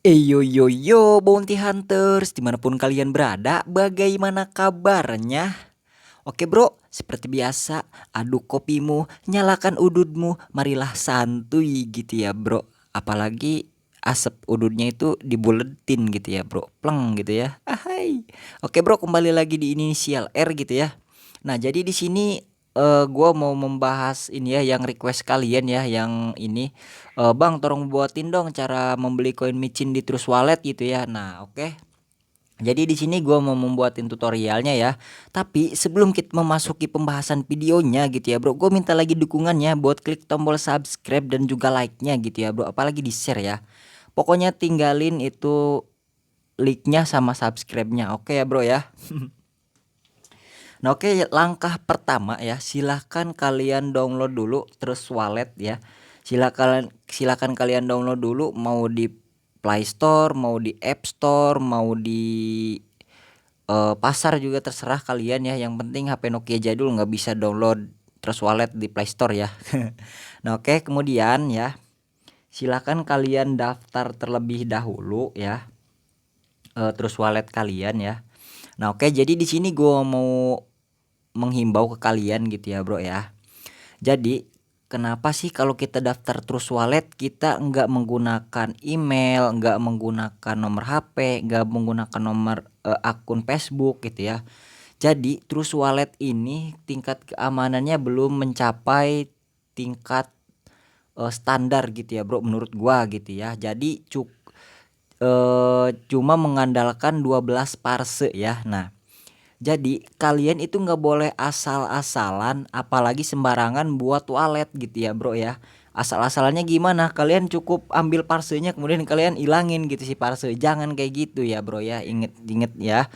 Yo yo yo Bounty Hunters dimanapun kalian berada, bagaimana kabarnya? Oke bro, seperti biasa, aduk kopimu, nyalakan ududmu, marilah santuy gitu ya bro. Apalagi asap udutnya itu dibuletin gitu ya bro, pleng gitu ya. Ahai. Oke bro, kembali lagi di inisial R gitu ya. Nah jadi di sini gua mau membahas ini ya, yang request kalian ya, yang ini, "Bang tolong buatin dong cara membeli koin micin di Trust Wallet," gitu ya. Nah oke, jadi di sini gua mau membuatin tutorialnya ya. Tapi sebelum kita memasuki pembahasan videonya gitu ya bro, gue minta lagi dukungannya buat klik tombol subscribe dan juga like-nya gitu ya bro, apalagi di share ya. Pokoknya tinggalin itu like-nya sama subscribe-nya, oke ya bro ya. Nah oke, langkah pertama ya, silahkan kalian download dulu Trust Wallet ya. Silakan kalian download dulu, mau di Play Store, mau di App Store, mau di pasar juga terserah kalian ya. Yang penting HP Nokia jadul nggak bisa download Trust Wallet di Play Store ya. Nah oke, kemudian ya, silakan kalian daftar terlebih dahulu ya, Trust Wallet kalian ya. Nah oke, jadi di sini gua mau menghimbau ke kalian gitu ya bro ya. Jadi kenapa sih kalau kita daftar Trust Wallet kita nggak menggunakan email, nggak menggunakan nomor HP, nggak menggunakan nomor akun Facebook gitu ya. Jadi Trust Wallet ini tingkat keamanannya belum mencapai tingkat standar gitu ya bro, menurut gua gitu ya. Jadi cuma mengandalkan 12 parse ya. Nah jadi kalian itu nggak boleh asal-asalan, apalagi sembarangan buat wallet gitu ya bro ya. Asal-asalannya gimana? Kalian cukup ambil parsenya kemudian kalian ilangin gitu si parse. Jangan kayak gitu ya bro ya. Inget ya.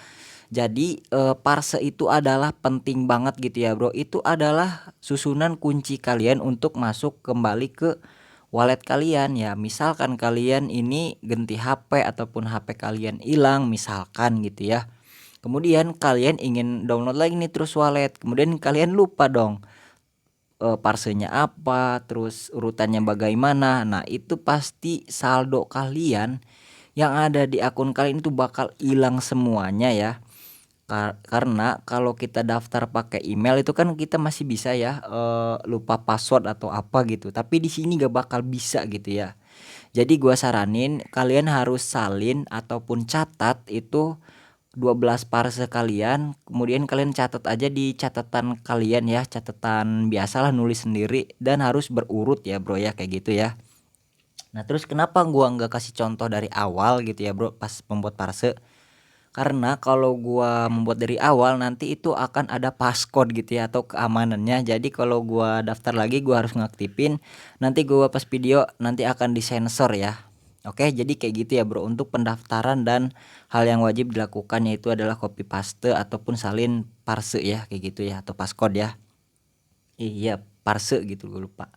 Jadi parse itu adalah penting banget gitu ya bro. Itu adalah susunan kunci kalian untuk masuk kembali ke wallet kalian ya. Misalkan kalian ini ganti HP ataupun HP kalian hilang misalkan gitu ya. Kemudian kalian ingin download lagi nih Trust Wallet, kemudian kalian lupa dong parsenya apa, terus urutannya bagaimana. Nah itu pasti saldo kalian yang ada di akun kalian itu bakal hilang semuanya ya. Karena kalau kita daftar pakai email itu kan kita masih bisa ya lupa password atau apa gitu. Tapi di sini gak bakal bisa gitu ya. Jadi gua saranin kalian harus salin ataupun catat itu 12 parse kalian, kemudian kalian catat aja di catatan kalian ya, catatan biasalah nulis sendiri dan harus berurut ya bro ya, kayak gitu ya. Nah terus kenapa gua nggak kasih contoh dari awal gitu ya bro pas membuat parse? Karena kalau gua membuat dari awal nanti itu akan ada passcode gitu ya atau keamanannya. Jadi kalau gua daftar lagi gua harus ngaktifin. Nanti gua pas video nanti akan disensor ya. Oke, jadi kayak gitu ya bro. Untuk pendaftaran dan hal yang wajib dilakukan yaitu adalah copy paste ataupun salin parse ya, kayak gitu ya, atau passcode ya. Iya, parse gitu gue lupa.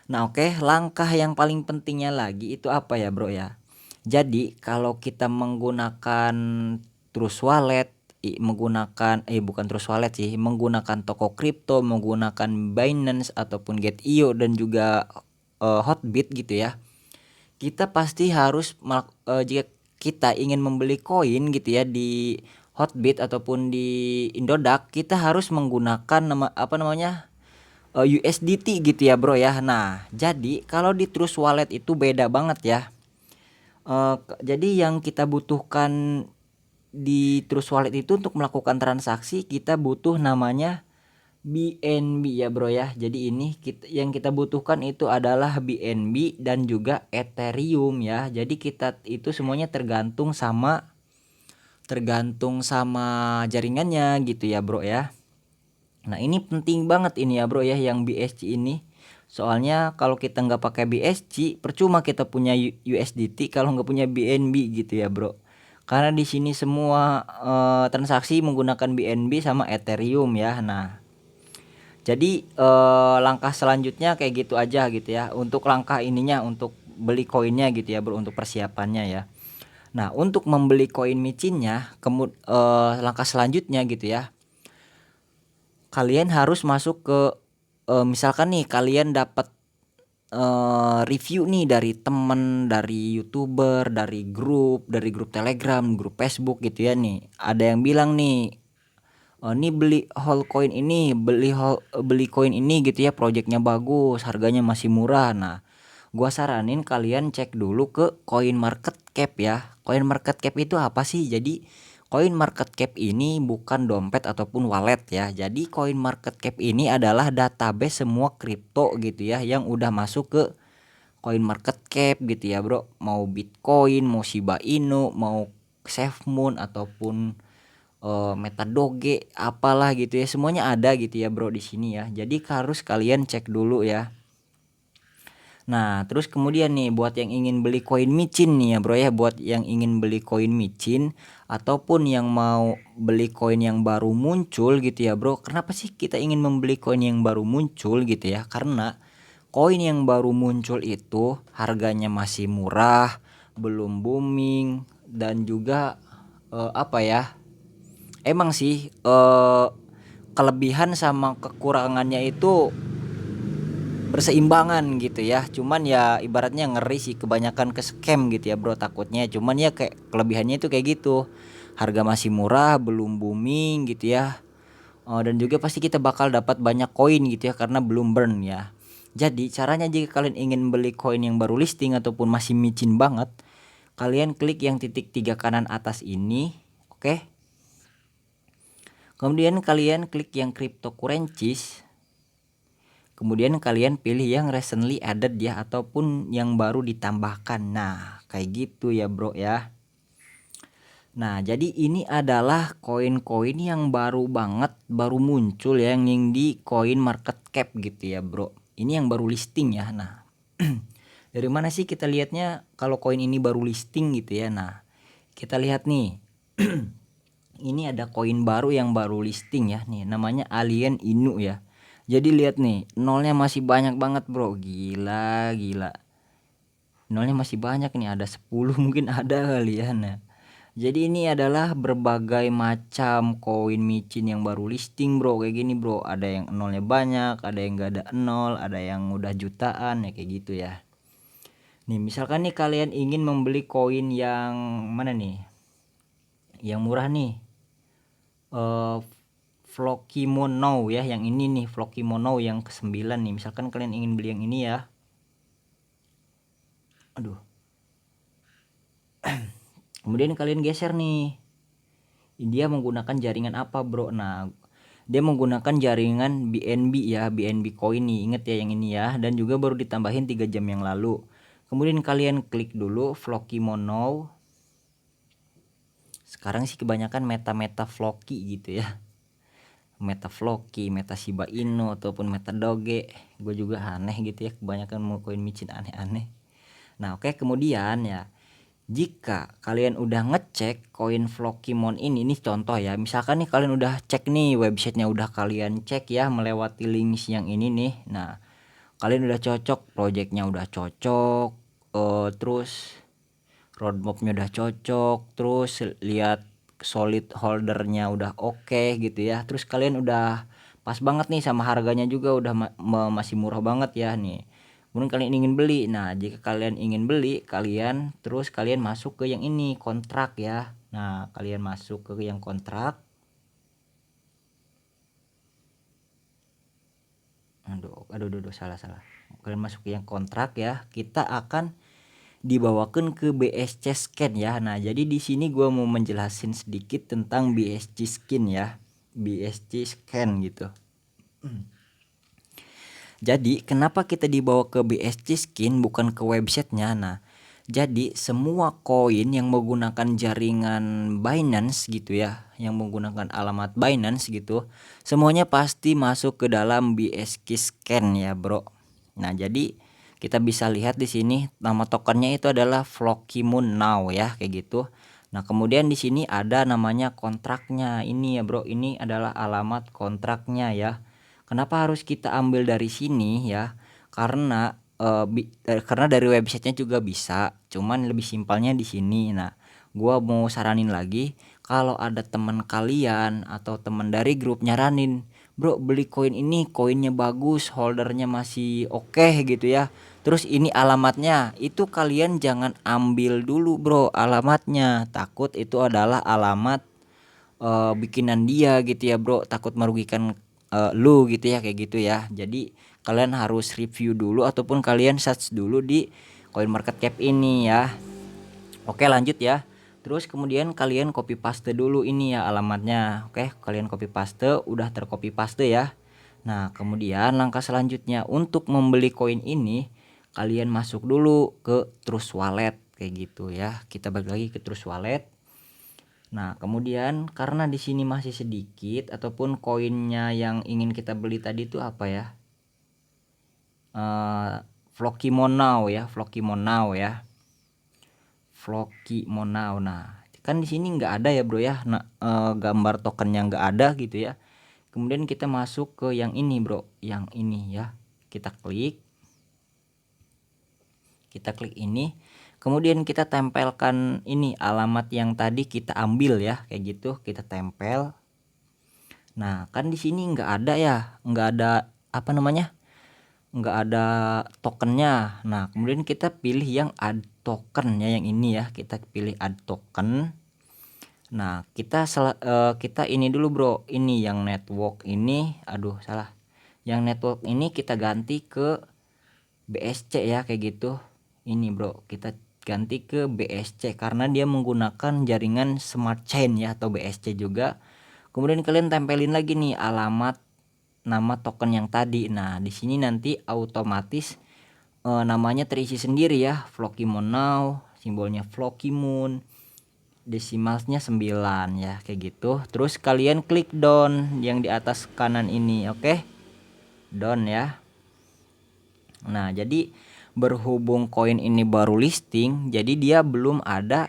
Nah oke, langkah yang paling pentingnya lagi itu apa ya bro ya? Jadi kalau kita menggunakan Trust Wallet, menggunakan bukan Trust Wallet sih, menggunakan toko kripto, menggunakan Binance ataupun Get.io dan juga Hotbit gitu ya. Kita pasti harus jika kita ingin membeli koin gitu ya di Hotbit ataupun di Indodax, kita harus menggunakan USDT gitu ya bro ya. Nah jadi kalau di Trust Wallet itu beda banget ya. Jadi yang kita butuhkan di Trust Wallet itu untuk melakukan transaksi kita butuh namanya BNB ya bro ya. Jadi ini yang kita butuhkan itu adalah BNB dan juga Ethereum ya. Jadi kita itu semuanya tergantung sama jaringannya gitu ya bro ya. Nah ini penting banget ini ya bro ya, yang BSC ini. Soalnya kalau kita nggak pakai BSC percuma kita punya USDT kalau nggak punya BNB gitu ya bro. Karena di sini semua transaksi menggunakan BNB sama Ethereum ya. Nah jadi langkah selanjutnya kayak gitu aja gitu ya. Untuk langkah ininya untuk beli koinnya gitu ya bro, untuk persiapannya ya. Nah untuk membeli koin micinnya langkah selanjutnya gitu ya, kalian harus masuk ke misalkan nih kalian dapat review nih dari temen, dari YouTuber, dari grup Telegram, grup Facebook gitu ya nih. Ada yang bilang nih, nih beli koin ini gitu ya, projectnya bagus, harganya masih murah. Nah, gua saranin kalian cek dulu ke CoinMarketCap ya. CoinMarketCap itu apa sih? Jadi CoinMarketCap ini bukan dompet ataupun wallet ya. Jadi CoinMarketCap ini adalah database semua kripto gitu ya yang udah masuk ke CoinMarketCap gitu ya, Bro. Mau Bitcoin, mau Shiba Inu, mau SafeMoon ataupun MetaDoge apalah gitu ya, semuanya ada gitu ya bro di sini ya. Jadi harus kalian cek dulu ya. Nah terus kemudian nih buat yang ingin beli koin micin nih ya bro ya, buat yang ingin beli koin micin ataupun yang mau beli koin yang baru muncul gitu ya bro. Kenapa sih kita ingin membeli koin yang baru muncul gitu ya? Karena koin yang baru muncul itu harganya masih murah, belum booming, dan juga apa ya, emang sih kelebihan sama kekurangannya itu berseimbangan gitu ya. Cuman ya ibaratnya ngeri sih kebanyakan ke scam gitu ya bro takutnya. Cuman ya kayak kelebihannya itu kayak gitu. Harga masih murah, belum booming gitu ya. Dan juga pasti kita bakal dapat banyak koin gitu ya karena belum burn ya. Jadi caranya jika kalian ingin beli koin yang baru listing ataupun masih micin banget, kalian klik yang titik 3 kanan atas ini, oke? Kemudian kalian klik yang cryptocurrencies. Kemudian kalian pilih yang recently added ya ataupun yang baru ditambahkan. Nah, kayak gitu ya, Bro ya. Nah, jadi ini adalah koin-koin yang baru banget, baru muncul ya yang di Coin Market Cap gitu ya, Bro. Ini yang baru listing ya. Nah, dari mana sih kita lihatnya kalau koin ini baru listing gitu ya? Nah, kita lihat nih. Ini ada koin baru yang baru listing ya nih, namanya Alien Inu ya. Jadi lihat nih, nolnya masih banyak banget bro, gila gila, nolnya masih banyak nih, ada 10 mungkin ada kali ya. Nah jadi ini adalah berbagai macam koin micin yang baru listing bro, kayak gini bro. Ada yang nolnya banyak, ada yang gak ada nol, ada yang udah jutaan ya kayak gitu ya. Nih misalkan nih kalian ingin membeli koin yang mana nih, yang murah nih, Flokimono ya, yang ini nih Flokimono yang ke-9 nih. Misalkan kalian ingin beli yang ini ya. Aduh. Kemudian kalian geser nih. Dia menggunakan jaringan apa, Bro? Nah, dia menggunakan jaringan BNB ya, BNB Coin nih. Ingat ya yang ini ya, dan juga baru ditambahin 3 jam yang lalu. Kemudian kalian klik dulu Flokimono. Sekarang sih kebanyakan meta Floki gitu ya. Meta Floki, Meta Shiba Inu ataupun Meta Doge. Gue juga aneh gitu ya, kebanyakan mau koin micin aneh-aneh. Nah, oke, kemudian ya, jika kalian udah ngecek koin Flokimon ini contoh ya. Misalkan nih kalian udah cek nih websitenya, udah kalian cek ya melewati links yang ini nih. Nah, kalian udah cocok, projectnya udah cocok, terus roadmapnya udah cocok, terus lihat solid holdernya udah oke gitu ya. Terus kalian udah pas banget nih sama harganya juga udah masih murah banget ya nih. Kemudian kalian ingin beli. Nah, jika kalian ingin beli, kalian masuk ke yang ini, kontrak ya. Nah, kalian masuk ke yang kontrak. Aduh, salah. Kalian masuk ke yang kontrak ya. Kita akan dibawakan ke BSC Scan ya. Nah, jadi di sini gua mau menjelasin sedikit tentang BSC Scan ya. BSC Scan gitu. Jadi kenapa kita dibawa ke BSC Scan bukan ke websitenya? Nah, jadi semua koin yang menggunakan jaringan Binance gitu ya, yang menggunakan alamat Binance gitu, semuanya pasti masuk ke dalam BSC Scan ya, Bro. Nah, jadi kita bisa lihat di sini nama tokennya itu adalah Flokimoon Now ya, kayak gitu. Nah, kemudian di sini ada namanya kontraknya. Ini ya, Bro. Ini adalah alamat kontraknya ya. Kenapa harus kita ambil dari sini ya? Karena dari websitenya juga bisa, cuman lebih simpelnya di sini. Nah, gua mau saranin lagi, kalau ada teman kalian atau teman dari grup nyaranin, bro beli koin ini, koinnya bagus, holdernya masih oke gitu ya, Terus ini alamatnya, itu kalian jangan ambil dulu bro alamatnya, takut itu adalah alamat bikinan dia gitu ya bro, takut merugikan lu gitu ya, kayak gitu ya. Jadi kalian harus review dulu ataupun kalian search dulu di CoinMarketCap ini ya. Oke lanjut ya. Terus kemudian kalian copy paste dulu ini ya alamatnya. Oke, kalian copy paste, udah tercopy paste ya. Nah kemudian langkah selanjutnya untuk membeli koin ini, kalian masuk dulu ke Trust Wallet kayak gitu ya. Kita balik lagi ke Trust Wallet. Nah kemudian karena di sini masih sedikit ataupun koinnya yang ingin kita beli tadi itu apa ya, Flokimonau ya, Flokimonau ya, Flokimonau. Nah kan di sini nggak ada ya bro ya, nah gambar tokennya nggak ada gitu ya. Kemudian kita masuk ke yang ini bro, yang ini ya, kita klik ini, kemudian kita tempelkan ini alamat yang tadi kita ambil ya, kayak gitu kita tempel. Nah kan di sini nggak ada ya, nggak ada apa namanya, nggak ada tokennya. Nah kemudian kita pilih yang add tokennya, yang ini ya, kita pilih add token. Nah kita ini dulu bro, ini yang network ini, aduh salah, yang network ini kita ganti ke BSC ya, kayak gitu. Ini bro, kita ganti ke BSC karena dia menggunakan jaringan smart chain ya, atau BSC juga. Kemudian kalian tempelin lagi nih alamat nama token yang tadi. Nah di sini nanti otomatis namanya terisi sendiri ya, Flokimonau, simbolnya Flokimoon, desimalnya 9 ya, kayak gitu. Terus kalian klik down yang di atas kanan ini, oke, down ya. Nah jadi berhubung koin ini baru listing, jadi dia belum ada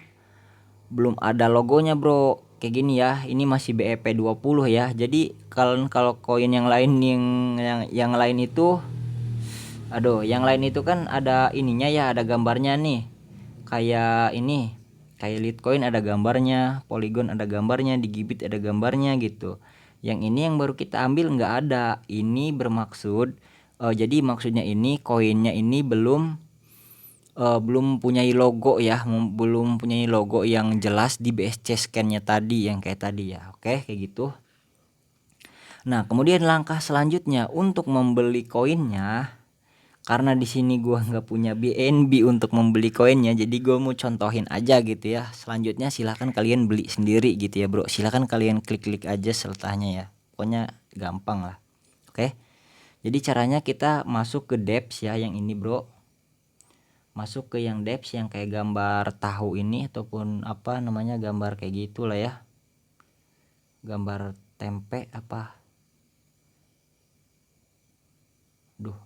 logonya bro, kayak gini ya. Ini masih BEP 20 ya. Jadi kalau koin yang lain yang lain itu, aduh, yang lain itu kan ada ininya ya, ada gambarnya nih. Kayak ini, kayak Litecoin ada gambarnya, Polygon ada gambarnya, Digibit ada gambarnya gitu. Yang ini yang baru kita ambil nggak ada. Ini bermaksud jadi maksudnya ini koinnya ini belum punya logo ya, belum punya logo yang jelas di BSC scan-nya tadi, yang kayak tadi ya. Oke, kayak gitu. Nah, kemudian langkah selanjutnya untuk membeli koinnya, karena di sini gua nggak punya BNB untuk membeli koinnya, jadi gua mau contohin aja gitu ya. Selanjutnya silahkan kalian beli sendiri gitu ya bro, silahkan kalian klik-klik aja sertanya ya, pokoknya gampang lah. Oke, jadi caranya kita masuk ke dApps ya, yang ini bro, masuk ke yang dApps yang kayak gambar tahu ini ataupun apa namanya, gambar kayak gitulah ya, gambar tempe apa,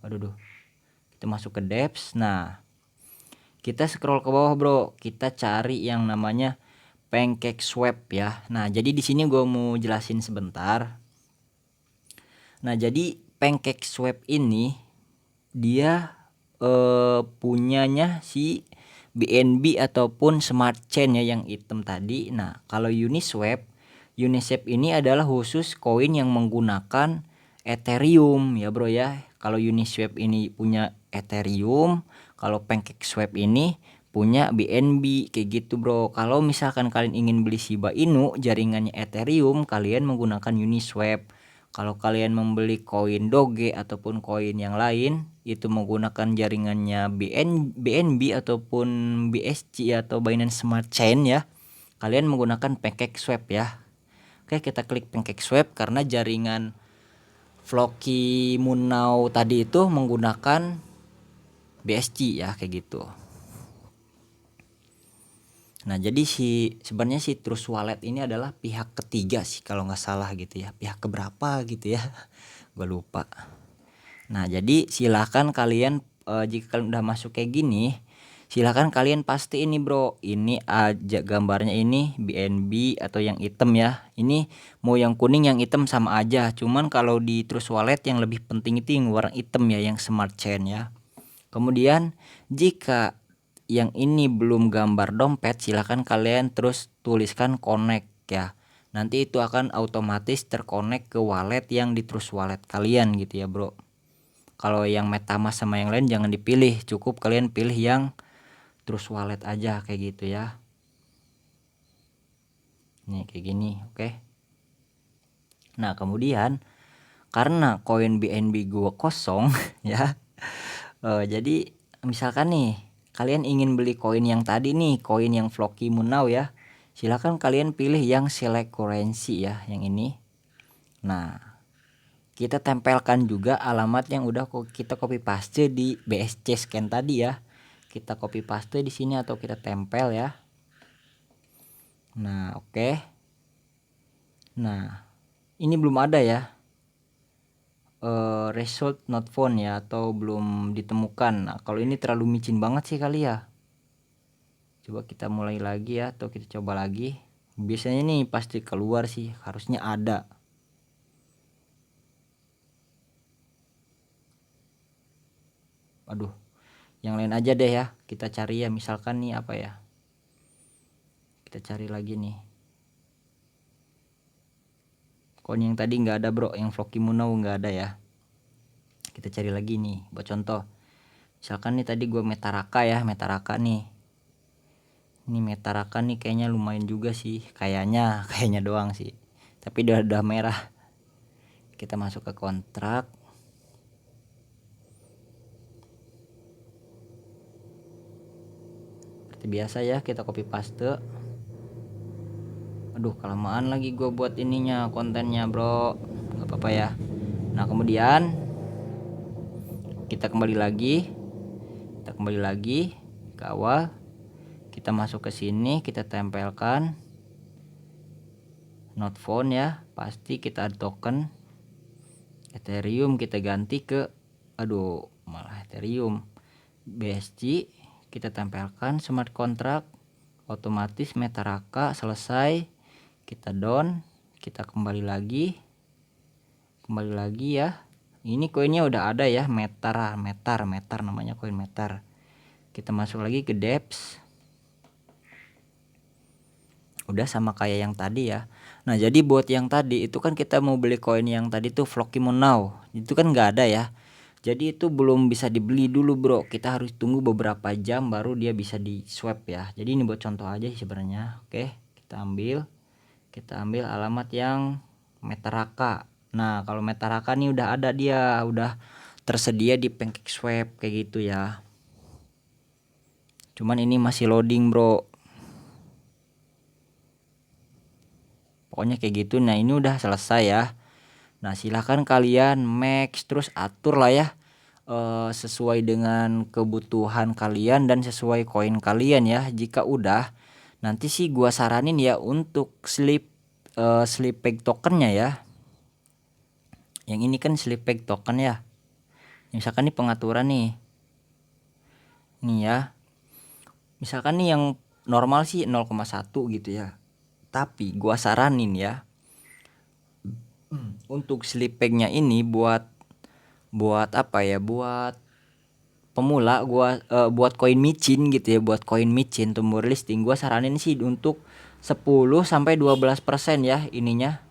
aduh, kita masuk ke dApps. Nah kita scroll ke bawah bro, kita cari yang namanya PancakeSwap ya. Nah jadi di sini gue mau jelasin sebentar. Nah jadi PancakeSwap ini dia punyanya si BNB ataupun Smart Chain ya, yang hitam tadi. Nah kalau Uniswap ini adalah khusus koin yang menggunakan Ethereum ya bro ya. Kalau Uniswap ini punya Ethereum, kalau PancakeSwap ini punya BNB kayak gitu bro. Kalau misalkan kalian ingin beli Shiba Inu jaringannya Ethereum, kalian menggunakan Uniswap. Kalau kalian membeli koin Doge ataupun koin yang lain itu menggunakan jaringannya BNB ataupun BSC atau Binance Smart Chain ya, kalian menggunakan PancakeSwap ya. Oke, kita klik PancakeSwap karena jaringan Flokimonau tadi itu menggunakan BSC ya, kayak gitu. Nah jadi sebenarnya si Trust Wallet ini adalah pihak ketiga sih kalau nggak salah gitu ya, pihak keberapa gitu ya, gue lupa. Nah jadi silahkan kalian jika kalian udah masuk kayak gini, silahkan kalian pasti ini bro, ini aja gambarnya ini BNB atau yang hitam ya. Ini mau yang kuning yang hitam sama aja, cuman kalau di Trust Wallet yang lebih penting itu yang warna hitam ya, yang Smart Chain ya. Kemudian jika yang ini belum gambar dompet, silahkan kalian terus tuliskan connect ya. Nanti itu akan otomatis terkonek ke wallet yang di Trust Wallet kalian gitu ya bro. Kalau yang MetaMask sama yang lain jangan dipilih, cukup kalian pilih yang Trust Wallet aja kayak gitu ya. Nih kayak gini, oke. Nah, kemudian karena koin BNB gua kosong ya. Jadi misalkan nih kalian ingin beli koin yang tadi nih, koin yang Floki Moon Now ya. Silakan kalian pilih yang select currency ya, yang ini. Nah, kita tempelkan juga alamat yang udah kita copy paste di BSC scan tadi ya. Kita copy paste di sini atau kita tempel ya. Nah, oke. Nah, ini belum ada ya. Result not found ya, atau belum ditemukan. Nah, kalau ini terlalu micin banget sih kali ya. Coba kita mulai lagi ya, atau kita coba lagi. Biasanya nih pasti keluar sih, harusnya ada. Aduh, yang lain aja deh ya. Kita cari ya, misalkan nih apa ya. Kita cari lagi nih. Koin yang tadi nggak ada bro, yang Floki Moon Now nggak ada ya. Kita cari lagi nih, buat contoh. Misalkan nih tadi gue Metaraka ya, Metaraka nih. Ini Metaraka nih kayaknya lumayan juga sih, kayaknya doang sih. Tapi udah merah. Kita masuk ke kontrak. Seperti biasa ya, kita copy paste. Aduh, kelamaan lagi gue buat ininya, kontennya bro, nggak apa-apa ya. Nah, kemudian kita kembali lagi ke awal. Kita masuk ke sini, kita tempelkan not found ya, pasti kita ada token Ethereum, kita ganti ke malah Ethereum BSC, kita tempelkan smart contract, otomatis Metaraka selesai. Kita down, kita kembali lagi ya. Ini koinnya udah ada ya, metar namanya, koin metar. Kita masuk lagi ke dEPS, udah sama kayak yang tadi ya. Nah, jadi buat yang tadi itu kan kita mau beli koin yang tadi tuh Floki Moon Now, itu kan nggak ada ya. Jadi itu belum bisa dibeli dulu bro, kita harus tunggu beberapa jam baru dia bisa di swap ya. Jadi ini buat contoh aja sih sebenarnya. Oke, kita ambil alamat yang Metaraka. Nah, kalau Metaraka nih udah ada, dia udah tersedia di PancakeSwap kayak gitu ya. Cuman ini masih loading bro, pokoknya kayak gitu. Nah, ini udah selesai ya. Nah, silahkan kalian max terus atur lah ya, sesuai dengan kebutuhan kalian dan sesuai koin kalian ya. Jika udah, nanti sih gua saranin ya untuk sleep peg tokennya ya. Yang ini kan sleep peg token ya. Misalkan nih pengaturan nih ya. Misalkan nih yang normal sih 0,1 gitu ya. Tapi gua saranin ya, untuk sleep pegnya ini buat apa ya, buat pemula, buat koin micin gitu ya, buat koin micin tumbuh listing, gua saranin sih untuk 10-12% ya ininya,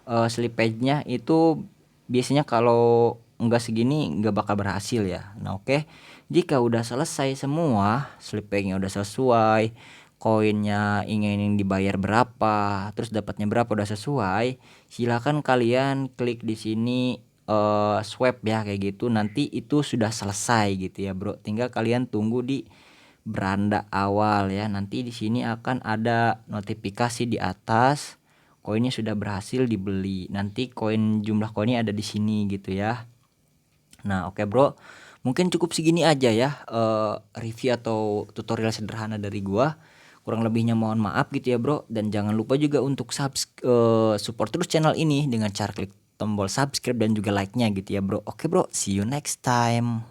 slippage-nya itu biasanya kalau enggak segini enggak bakal berhasil ya. Nah, oke. Jika udah selesai semua, slippage-nya udah sesuai, koinnya ingin dibayar berapa, terus dapatnya berapa udah sesuai, silakan kalian klik di sini swap ya kayak gitu. Nanti itu sudah selesai gitu ya bro, tinggal kalian tunggu di beranda awal ya. Nanti di sini akan ada notifikasi di atas koinnya sudah berhasil dibeli. Nanti jumlah koinnya ada di sini gitu ya. Nah, oke bro, mungkin cukup segini aja ya review atau tutorial sederhana dari gua. Kurang lebihnya mohon maaf gitu ya bro, dan jangan lupa juga untuk support terus channel ini dengan cara klik tombol subscribe dan juga like-nya gitu ya bro. Oke bro, see you next time.